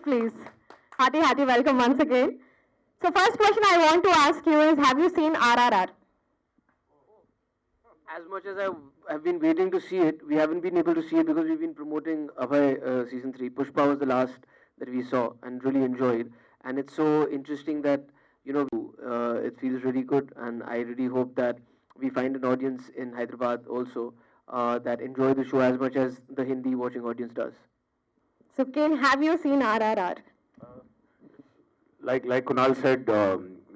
please. Hearty welcome once again. So first question I want to ask you is, have you seen RRR? As much as I've been waiting to see it, we haven't been able to see it because we've been promoting Abhay season 3. Pushpa was the last that we saw and really enjoyed. And it's so interesting that, it feels really good. And I really hope that we find an audience in Hyderabad also that enjoy the show as much as the Hindi watching audience does. So Ken, have you seen RRR? Like Kunal said,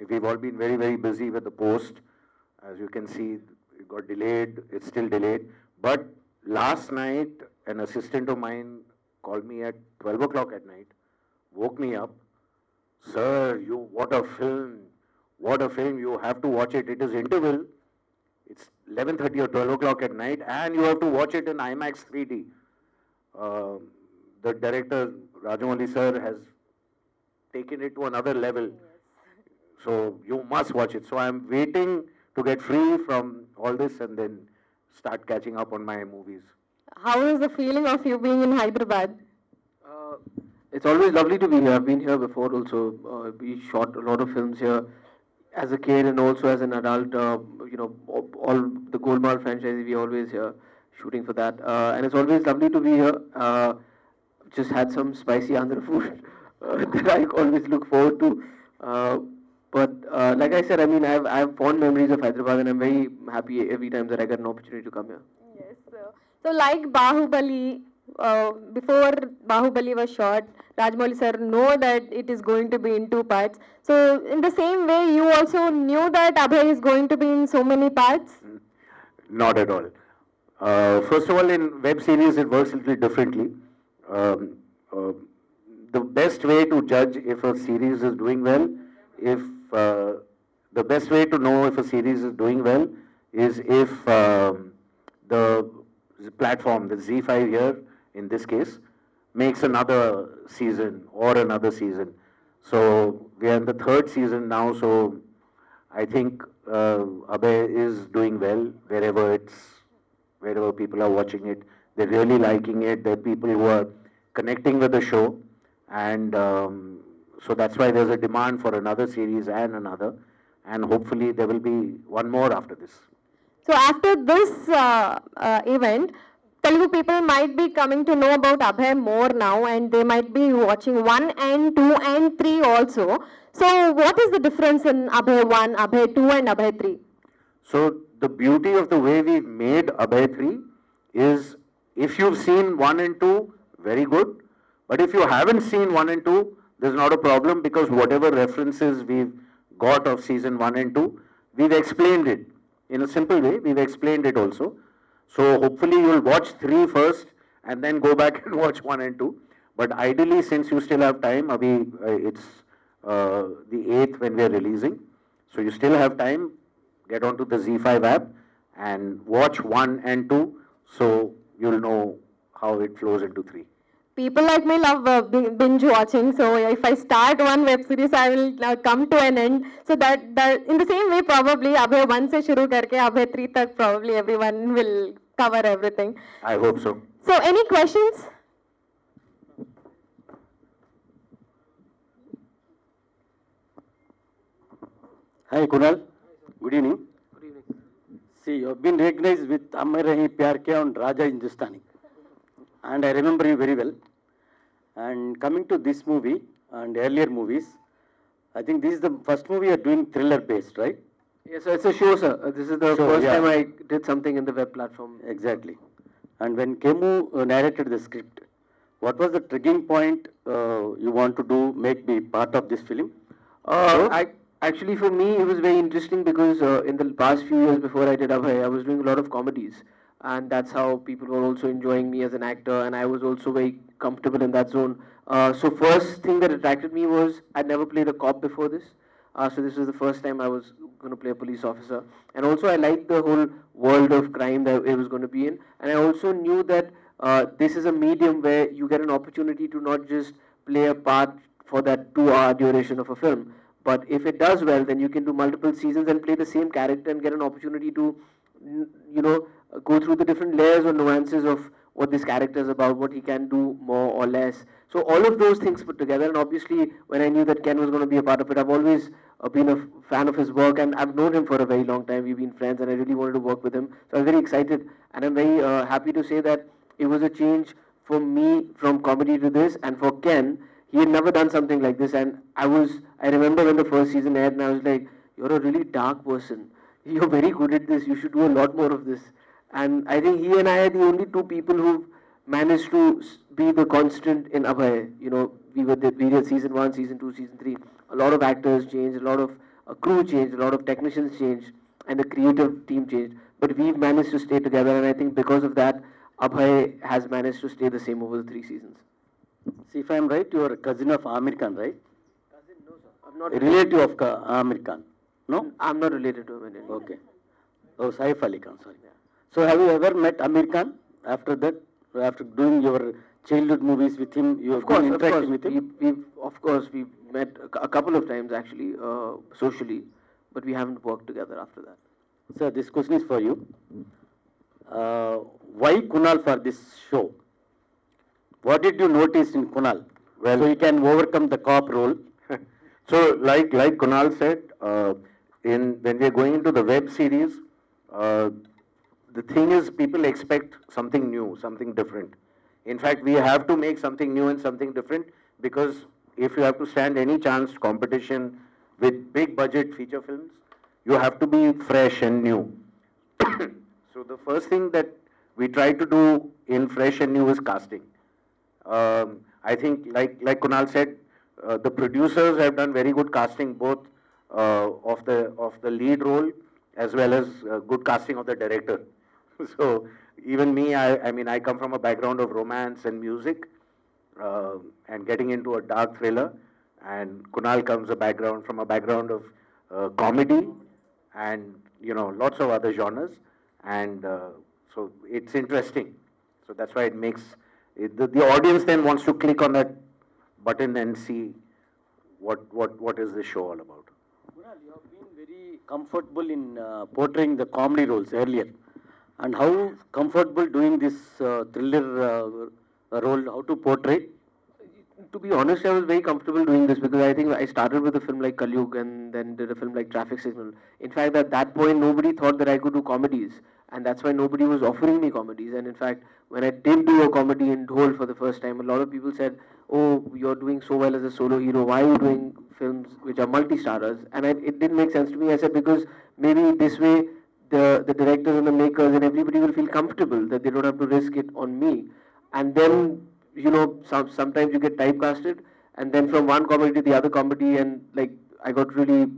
we've all been very, very busy with the post. As you can see, it got delayed, it's still delayed. But last night, an assistant of mine called me at 12 o'clock at night, woke me up. Sir, what a film, you have to watch it. It is interval. It's 11:30 or 12 o'clock at night, and you have to watch it in IMAX 3D. The director, Rajamouli sir, has taken it to another level. So you must watch it. So I'm waiting to get free from all this and then start catching up on my movies. How is the feeling of you being in Hyderabad? It's always lovely to be here. I've been here before also. We shot a lot of films here as a kid and also as an adult. All the Golmaal franchise, we always here shooting for that. And it's always lovely to be here. Just had some spicy Andhra food that I always look forward to. But like I said, I have fond memories of Hyderabad, and I'm very happy every time that I get an opportunity to come here. Yes. So like Bahubali, before Bahubali was shot, Rajamouli sir know that it is going to be in 2 parts. So in the same way, you also knew that Abhay is going to be in so many parts? Not at all. First of all, in web series, it works a little differently. The best way to judge if a series is doing well, the best way to know if a series is doing well is if the platform, the ZEE5 here, in this case, makes another season or another season. So we are in the 3rd season now, so I think Abhay is doing well wherever people are watching it. They're really liking it. There are people who are connecting with the show, and so that's why there's a demand for another series and another, and hopefully there will be one more after this. So after this event, Telugu people might be coming to know about Abhay more now, and they might be watching 1 and 2 and 3 also. So what is the difference in Abhay 1, Abhay 2 and Abhay 3? So the beauty of the way we made Abhay 3 is, if you've seen 1 and 2, very good. But if you haven't seen 1 and 2, there's not a problem, because whatever references we've got of season 1 and 2, we've explained it. In a simple way, we've explained it also. So hopefully you'll watch 3 first and then go back and watch 1 and 2. But ideally, since you still have time, it's the 8th when we're releasing. So you still have time, get onto the ZEE5 app and watch 1 and 2, so you'll know how it flows into 3. People like me love binge watching, so if I start one web series, I will come to an end. So that in the same way, probably Abhay 1 se shuru karke Abhay 3 tak probably everyone will cover everything. I hope so. So any questions? Hi Kunal, good evening. Good evening. See, you have been recognized with Amar Rahi Pyar Kiya on Raja Hindustani. And I remember you very well. And coming to this movie and earlier movies, I think this is the first movie you are doing thriller based, right? Yes, sir, it's a show, sir. This is the first time I did something in the web platform. Exactly. And when Kemmu narrated the script, what was the triggering point you want to make me part of this film? Actually, for me, it was very interesting because in the past few years before I did Abhay, I was doing a lot of comedies. And that's how people were also enjoying me as an actor, and I was also very comfortable in that zone. So first thing that attracted me was I'd never played a cop before this. So this was the first time I was going to play a police officer. And also I liked the whole world of crime that it was going to be in. And I also knew that this is a medium where you get an opportunity to not just play a part for that 2-hour duration of a film. But if it does well, then you can do multiple seasons and play the same character and get an opportunity to, go through the different layers or nuances of what this character is about, what he can do more or less. So all of those things put together, and obviously when I knew that Ken was going to be a part of it, I've always been a fan of his work, and I've known him for a very long time. We've been friends, and I really wanted to work with him. So I'm very excited, and I'm very happy to say that it was a change for me from comedy to this, and for Ken, he had never done something like this. And I remember when the first season aired, and I was like, "You're a really dark person. You're very good at this. You should do a lot more of this." And I think he and I are the only two people who've managed to be the constant in Abhay. You know, we did season 1, season 2, season 3. A lot of actors changed, a lot of crew changed, a lot of technicians changed, and the creative team changed. But we've managed to stay together, and I think because of that, Abhay has managed to stay the same over the 3 seasons. See, if I am right, you are a cousin of Amir Khan, right? Cousin, no, sir. I'm not A relative of Amir Khan. No? I'm not related to him in any way. Okay. Oh, Saif Ali Khan, sorry. So have you ever met Amir Khan after that? After doing your childhood movies with him, you have been interacting with him? We've met a couple of times actually, socially, but we haven't worked together after that. Sir, this question is for you. Why Kunal for this show? What did you notice in Kunal? Well- So he can overcome the cop role. So, like Kunal said, when we are going into the web series, the thing is people expect something new, something different. In fact, we have to make something new and something different, because if you have to stand any chance competition with big budget feature films, you have to be fresh and new. So the first thing that we try to do in fresh and new is casting. I think, like Kunal said, the producers have done very good casting, both of the lead role as well as good casting of the director. So even me, I mean, I come from a background of romance and music, and getting into a dark thriller, and Kunal comes from a background of comedy, and lots of other genres, and so it's interesting. So that's why it makes the audience then wants to click on that button and see what is this show all about. Kunal, you have been very comfortable in portraying the comedy roles earlier. And how comfortable doing this thriller role, how to portray? To be honest, I was very comfortable doing this because I think I started with a film like Kalyug and then did a film like Traffic Signal. In fact, at that point, nobody thought that I could do comedies, and that's why nobody was offering me comedies. And in fact, when I did do a comedy in Dhol for the first time, a lot of people said, "Oh, you're doing so well as a solo hero. Why are you doing films which are multi-starrers?" And it didn't make sense to me. I said, because maybe this way the directors and the makers and everybody will feel comfortable that they don't have to risk it on me. And then, sometimes you get typecasted, and then from one comedy to the other comedy, and like I got really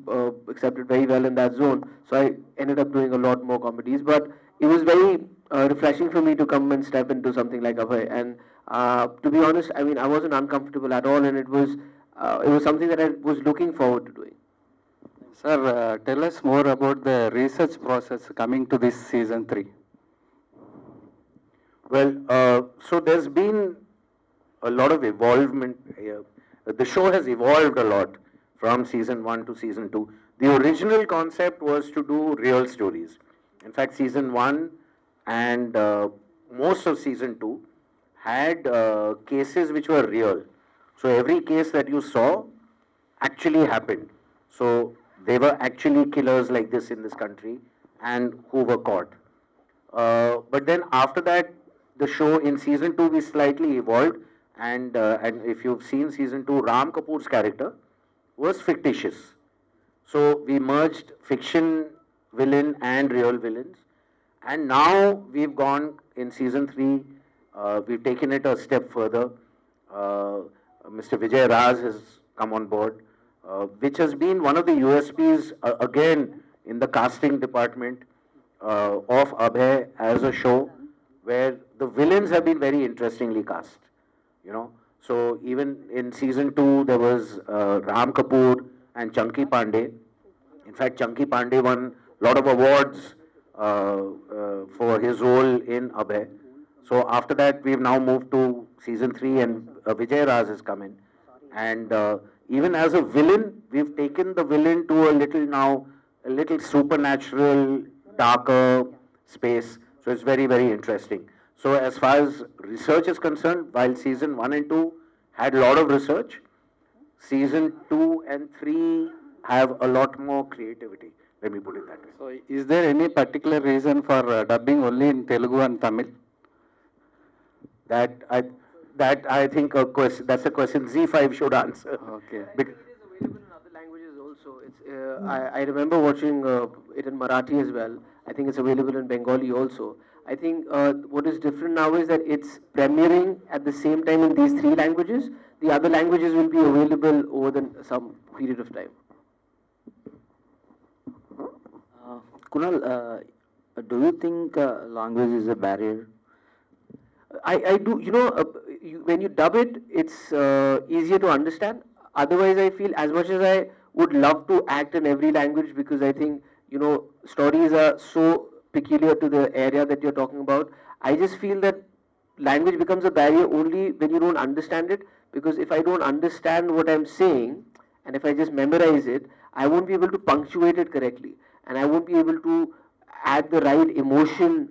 accepted very well in that zone. So I ended up doing a lot more comedies, but it was very refreshing for me to come and step into something like Abhay. And to be honest, I mean, I wasn't uncomfortable at all, and it was something that I was looking forward to doing. Sir, tell us more about the research process coming to this season 3. Well, so there's been a lot of evolvement. The show has evolved a lot from season 1 to season 2. The original concept was to do real stories. In fact, season 1 and most of season 2 had cases which were real. So every case that you saw actually happened. So there were actually killers like this in this country and who were caught. But then after that, the show in season 2 we slightly evolved, and if you've seen season 2, Ram Kapoor's character was fictitious. So we merged fiction villain and real villains, and now we've gone in season 3. We've taken it a step further. Mr. Vijay Raj has come on board, which has been one of the USPs again in the casting department of Abhay as a show, where the villains have been very interestingly cast. So even in season 2 there was Ram Kapoor and Chunky Pandey. In fact, Chunky Pandey won a lot of awards for his role in Abhay. So after that, we've now moved to season 3, and Vijay Raj has come in. And even as a villain, we've taken the villain to a little supernatural, darker space. So it's very, very interesting. So as far as research is concerned, while season 1 and 2 had a lot of research, season 2 and 3 have a lot more creativity. Let me put it that way. So is there any particular reason for dubbing only in Telugu and Tamil? That I think that's a question ZEE5 should answer. Okay. Bec- It is available in other languages also. I remember watching it in Marathi as well. I think it's available in Bengali also. I think what is different now is that it's premiering at the same time in these three languages. The other languages will be available over some period of time. Kunal, do you think language is a barrier? I do, when you dub it, it's easier to understand. Otherwise, I feel as much as I would love to act in every language because I think, stories are so peculiar to the area that you're talking about. I just feel that language becomes a barrier only when you don't understand it, because if I don't understand what I'm saying and if I just memorize it, I won't be able to punctuate it correctly and I won't be able to add the right emotion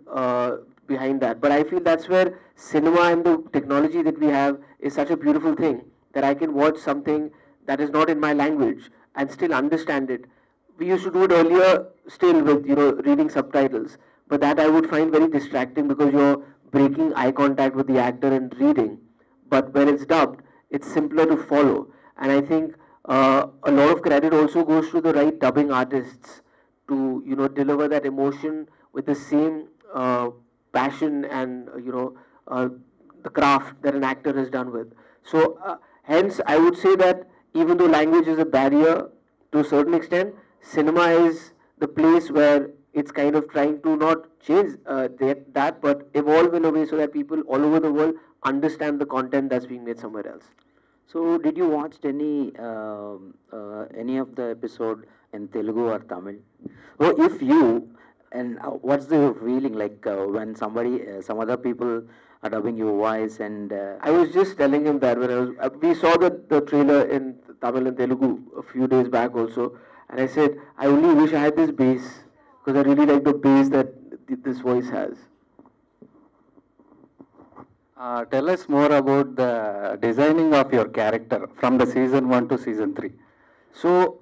behind that. But I feel that's where cinema and the technology that we have is such a beautiful thing, that I can watch something that is not in my language and still understand it. We used to do it earlier still with, reading subtitles, but that I would find very distracting because you're breaking eye contact with the actor and reading. But when it's dubbed, it's simpler to follow. And I think a lot of credit also goes to the right dubbing artists to, deliver that emotion with the same passion and, the craft that an actor is done with. So, hence, I would say that even though language is a barrier to a certain extent, cinema is the place where it's kind of trying to not change that, but evolve in a way so that people all over the world understand the content that's being made somewhere else. So, did you watch any of the episode in Telugu or Tamil? Oh, if you, and what's the feeling like when somebody, some other people are dubbing your voice and I was just telling him that when I was, we saw the trailer in Tamil and Telugu a few days back also, and I said, I only wish I had this bass, because I really like the bass that this voice has. Tell us more about the designing of your character from the season 1 to season 3. So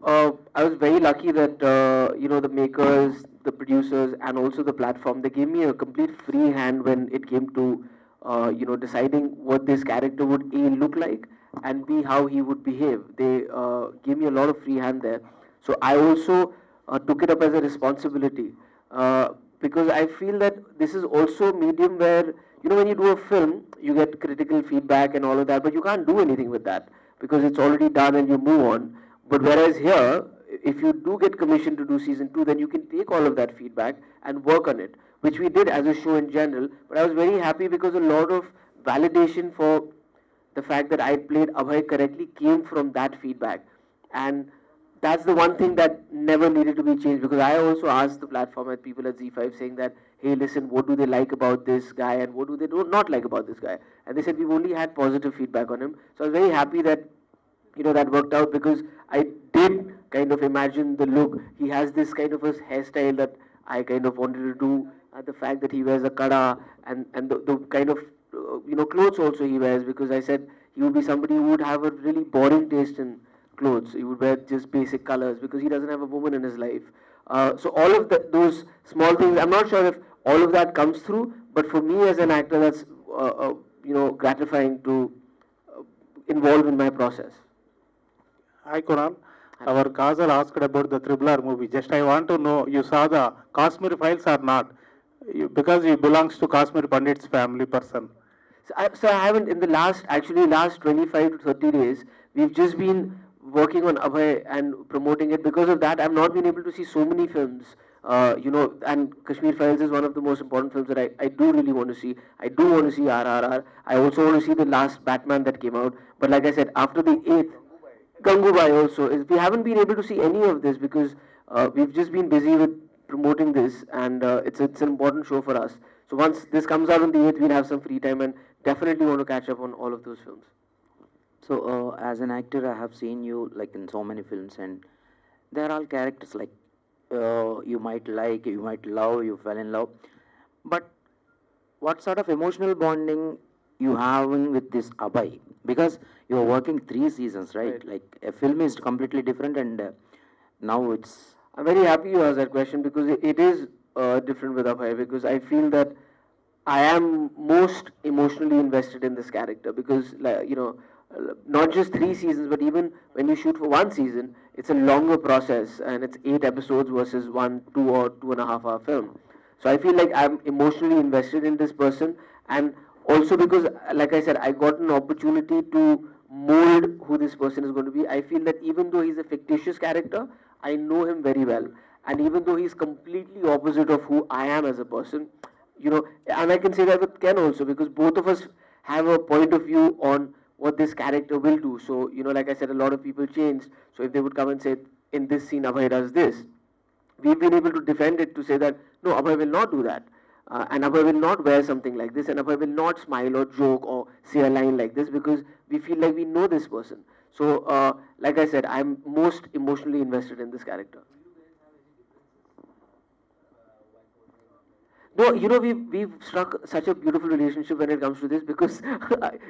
I was very lucky that the makers, the producers, and also the platform, they gave me a complete free hand when it came to deciding what this character would A, look like, and B, how he would behave. They gave me a lot of free hand there. So I also took it up as a responsibility because I feel that this is also a medium where, when you do a film, you get critical feedback and all of that, but you can't do anything with that because it's already done and you move on. But whereas here, if you do get commissioned to do season 2, then you can take all of that feedback and work on it, which we did as a show in general. But I was very happy because a lot of validation for the fact that I played Abhay correctly came from that feedback. And that's the one thing that never needed to be changed, because I also asked the platform and people at ZEE5 saying that, hey, listen, what do they like about this guy and what do they not like about this guy? And they said we've only had positive feedback on him. So I was very happy that that worked out, because I did kind of imagine the look. He has this kind of a hairstyle that I kind of wanted to do. The fact that he wears a kada and the kind of clothes also he wears, because I said he would be somebody who would have a really boring taste in clothes. He would wear just basic colors because he doesn't have a woman in his life. So all of those small things, I'm not sure if all of that comes through, but for me as an actor, that's gratifying to involve in my process. Hi, Kunal. Our Kazal asked about the R movie. Just I want to know, you saw the Kashmir Files or not? Because he belongs to Kashmir Pandit's family person. So I haven't, in the last 25 to 30 days, we've just been working on Abhay and promoting it. Because of that, I've not been able to see so many films. And Kashmir Files is one of the most important films that I do really want to see. I do want to see RRR. I also want to see the last Batman that came out. But like I said, after the 8th, Gangubai also. We haven't been able to see any of this because we've just been busy with promoting this, and it's an important show for us. So once this comes out on the 8th, we'll have some free time and definitely want to catch up on all of those films. so as an actor, I have seen you like in so many films, and they're all characters like you might like, you might love, you fell in love. But what sort of emotional bonding you having with this Abhay? Because you're working 3 seasons, right? Like a film is completely different, and now it's I'm very happy you asked that question because it is different with Abhay, because I feel that I am most emotionally invested in this character because, like, not just 3 seasons, but even when you shoot for 1 season, it's a longer process and it's 8 episodes versus 1, 2 or 2.5 hour film. So I feel like I'm emotionally invested in this person, and also because, like I said, I got an opportunity to mold who this person is going to be. I feel that even though he's a fictitious character, I know him very well, and even though he's completely opposite of who I am as a person, and I can say that with Ken also, because both of us have a point of view on what this character will do. So, like I said, a lot of people changed. So if they would come and say, in this scene, Abhay does this, we've been able to defend it to say that, no, Abhay will not do that. And Abhay will not wear something like this, and Abhay will not smile or joke or say a line like this, because we feel like we know this person. So, like I said, I'm most emotionally invested in this character. No, we've struck such a beautiful relationship when it comes to this, because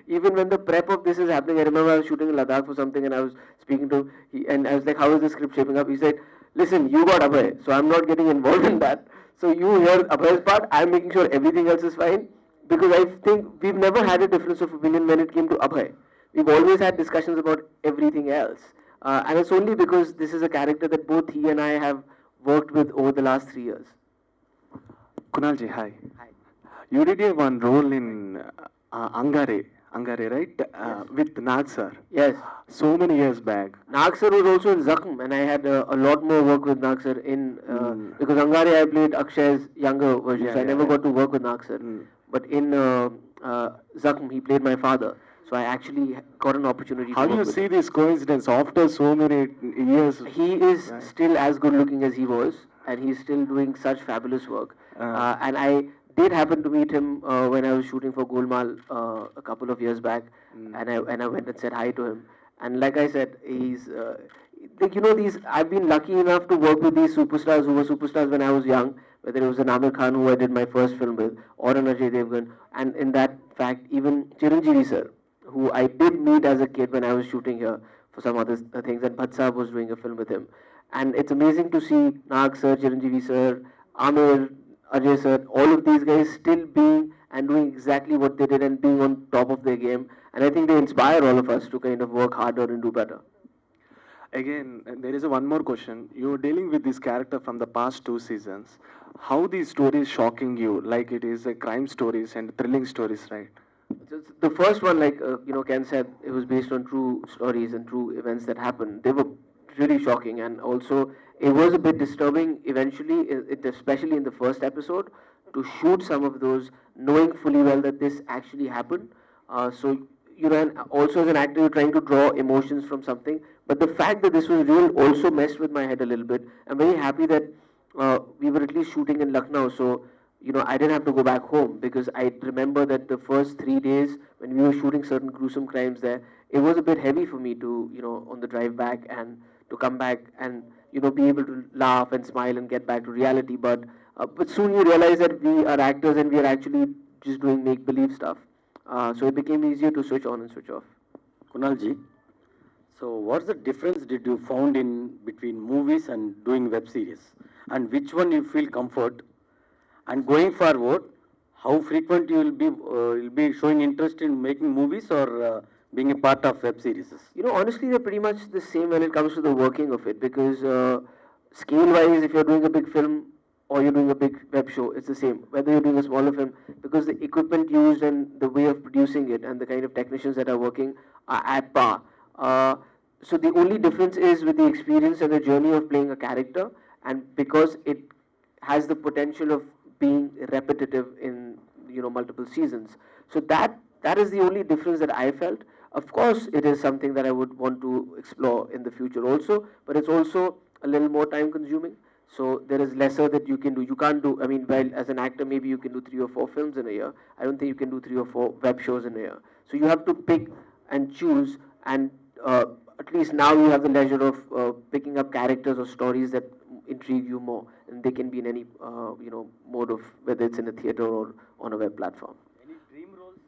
even when the prep of this is happening, I remember I was shooting in Ladakh for something, and I was speaking to and I was like, "How is the script shaping up?" He said, "Listen, you got Abhay, so I'm not getting involved in that. So you hear Abhay's part. I'm making sure everything else is fine, because I think we've never had a difference of opinion when it came to Abhay. We've always had discussions about everything else, and it's only because this is a character that both he and I have worked with over the last 3 years." Kunalji, hi. Hi. You did a one role in Angare, right? With Nag sir. Yes. So many years back. Nag sir was also in Zakham, and I had a lot more work with Nag sir in because Angare I played Akshay's younger version, so I never got to work with Nag sir. But in Zakham, he played my father, so I actually got an opportunity. How to do work you with see him. this coincidence after so many years? He is still as good looking as he was, and he's still doing such fabulous work. And I did happen to meet him when I was shooting for Golmaal a couple of years back, and I went and said hi to him. And like I said, he's these. I've been lucky enough to work with these superstars who were superstars when I was young, whether it was an Amir Khan who I did my first film with, or an Ajay Devgan, and in that fact, even Chiranjeevi sir, who I did meet as a kid when I was shooting here for some other things, and Bhatt Sahab was doing a film with him. And it's amazing to see Nag sir, Chiranjeevi sir, Amir, Ajay sir, all of these guys still being and doing exactly what they did and being on top of their game. And I think they inspire all of us to kind of work harder and do better. Again, there is one more question. You're dealing with this character from the past 2 seasons. How these stories shocking you? Like it is a crime stories and thrilling stories, right? The first one, like Ken said, it was based on true stories and true events that happened. They were really shocking, and also it was a bit disturbing eventually, especially in the first episode, to shoot some of those, knowing fully well that this actually happened. And also as an actor, you're trying to draw emotions from something, but the fact that this was real also messed with my head a little bit. I'm very happy that we were at least shooting in Lucknow, so I didn't have to go back home, because I remember that the first 3 days when we were shooting certain gruesome crimes there, it was a bit heavy for me to, on the drive back and to come back and, be able to laugh and smile and get back to reality. But soon you realize that we are actors and we are actually just doing make-believe stuff. So it became easier to switch on and switch off. Kunalji, so what's the difference did you found in between movies and doing web series? And which one you feel comfort? And going forward, how frequent you will be showing interest in making movies or being a part of web series? Honestly, they're pretty much the same when it comes to the working of it, because scale-wise, if you're doing a big film or you're doing a big web show, it's the same. Whether you're doing a smaller film, because the equipment used and the way of producing it and the kind of technicians that are working are at par. So the only difference is with the experience and the journey of playing a character, and because it has the potential of being repetitive in multiple seasons. So that is the only difference that I felt. Of course, it is something that I would want to explore in the future also, but it's also a little more time consuming. So there is lesser that you can do. You can't do, while as an actor, maybe you can do 3 or 4 films in a year. I don't think you can do 3 or 4 web shows in a year. So you have to pick and choose, and at least now you have the leisure of picking up characters or stories that intrigue you more, and they can be in any mode of whether it's in a theater or on a web platform. Any dream roles?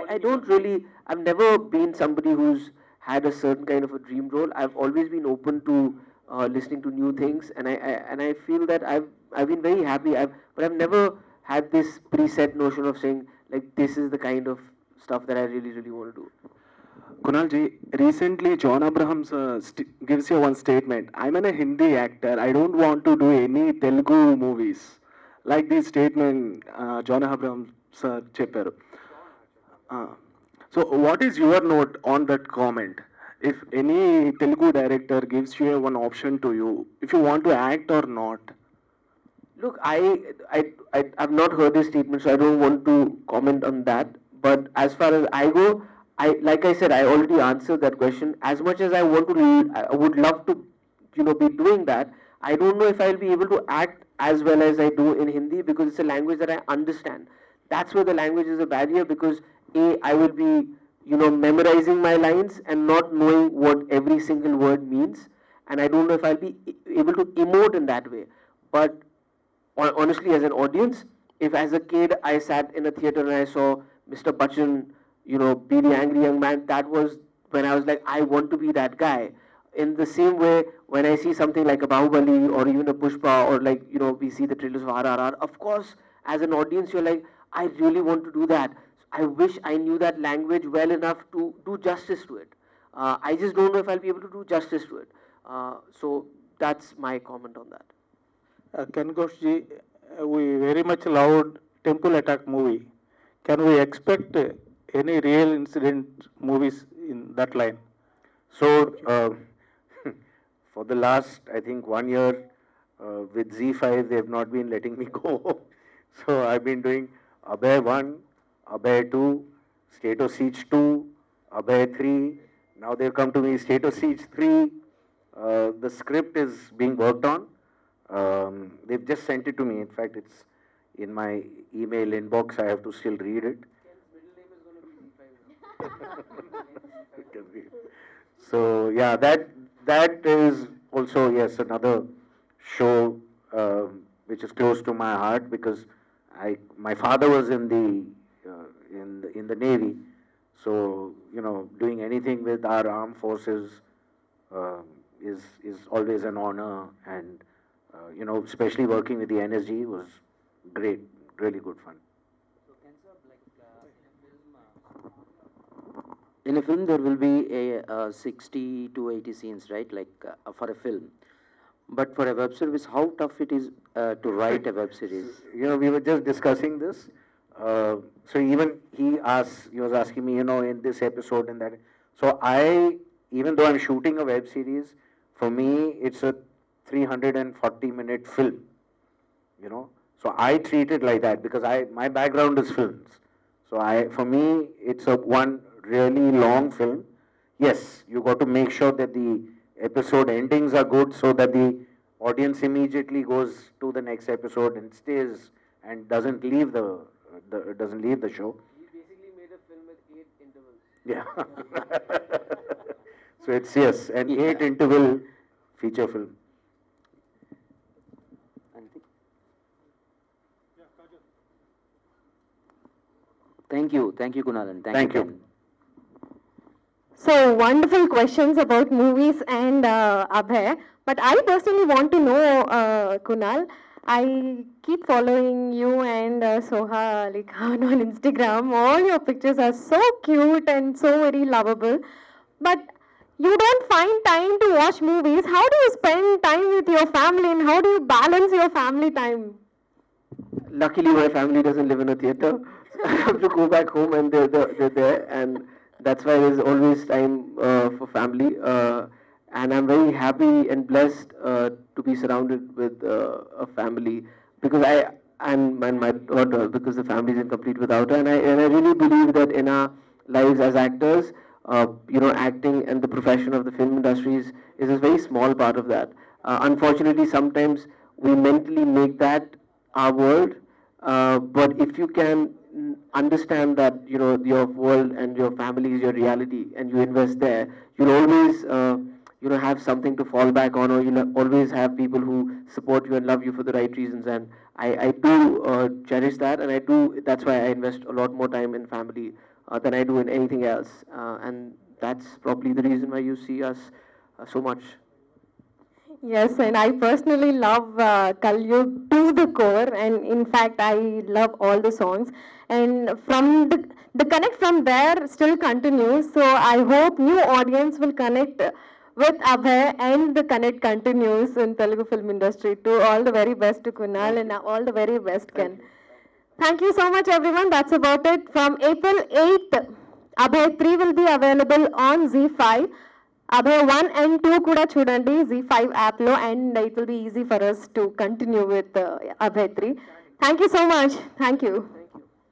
I don't really. I've never been somebody who's had a certain kind of a dream role. I've always been open to listening to new things, and I feel that I've been very happy. But I've never had this preset notion of saying like this is the kind of stuff that I really want to do. Kunalji, recently John Abrahams gives you one statement. I'm a Hindi actor. I don't want to do any Telugu movies. Like this statement, John Abrahams sir chepparu. So what is your note on that comment? If any Telugu director gives you one option to you, if you want to act or not. Look, I've not heard this statement, so I don't want to comment on that. But as far as I go, like I said, I already answered that question. As much as I want to, I would love to, be doing that. I don't know if I'll be able to act as well as I do in Hindi because it's a language that I understand. That's where the language is a barrier because I will be, memorizing my lines and not knowing what every single word means. And I don't know if I'll be able to emote in that way. But honestly, as an audience, if as a kid I sat in a theater and I saw Mr. Bachchan, be the angry young man, that was when I was like, I want to be that guy. In the same way, when I see something like a Bahubali or even a Pushpa or like, we see the trailers of RRR, of course, as an audience, you're like, I really want to do that. I wish I knew that language well enough to do justice to it. I just don't know if I'll be able to do justice to it. So that's my comment on that. Ken Ghoshji, we very much loved Temple Attack movie. Can we expect any real incident movies in that line? So, for the last, I think, 1 year with ZEE5, they have not been letting me go. So, I've been doing Abhay 1, Abhay 2, State of Siege 2, Abhay 3. Now they've come to me, State of Siege 3. The script is being worked on. They've just sent it to me. In fact, it's in my email inbox. I have to still read it. So yeah, that is also, yes, another show which is close to my heart because my father was in the Navy, so doing anything with our armed forces is always an honor, and especially working with the NSG was great, really good fun. In a film, there will be a 60 to 80 scenes, right? Like for a film. But for a web series, how tough it is to write a web series? We were just discussing this. So even he was asking me, in this episode and that. So even though I'm shooting a web series, for me it's a 340-minute film. So I treat it like that because my background is films. So for me, it's one really long film. Yes, you got to make sure that the episode endings are good so that the audience immediately goes to the next episode and stays and doesn't leave the show. He basically made a film with 8 intervals. Yeah. So it's, yes, an 8-interval feature film. Thank you, Kunal, and Thank you. Ken. So wonderful questions about movies and Abhay. But I personally want to know, Kunal, I keep following you and Soha Ali Khan on Instagram. All your pictures are so cute and so very lovable. But you don't find time to watch movies. How do you spend time with your family and how do you balance your family time? Luckily, my family doesn't live in a theater. I have to go back home and they're there, and that's why there's always time for family. And I'm very happy and blessed to be surrounded with a family because and my daughter, because the family is incomplete without her. And I really believe that in our lives as actors, acting and the profession of the film industry is a very small part of that. Unfortunately, sometimes we mentally make that our world. But if you can understand that your world and your family is your reality, and you invest there, you'll always have something to fall back on, or you'll always have people who support you and love you for the right reasons. And I do cherish that, and that's why I invest a lot more time in family than I do in anything else. And that's probably the reason why you see us so much. Yes, and I personally love Kalyug to the core, and in fact, I love all the songs. And from the connect from there still continues. So I hope new audience will connect with Abhay, and the connect continues in Telugu film industry. To all the very best to Kunal, and all the very best, Ken. Thank you so much, everyone. That's about it. From April 8th, Abhay 3 will be available on ZEE5. Abhay 1 and 2 kuda chudandi ZEE5 app lo, and it will be easy for us to continue with Abhay 3. Thank you so much. Thank you.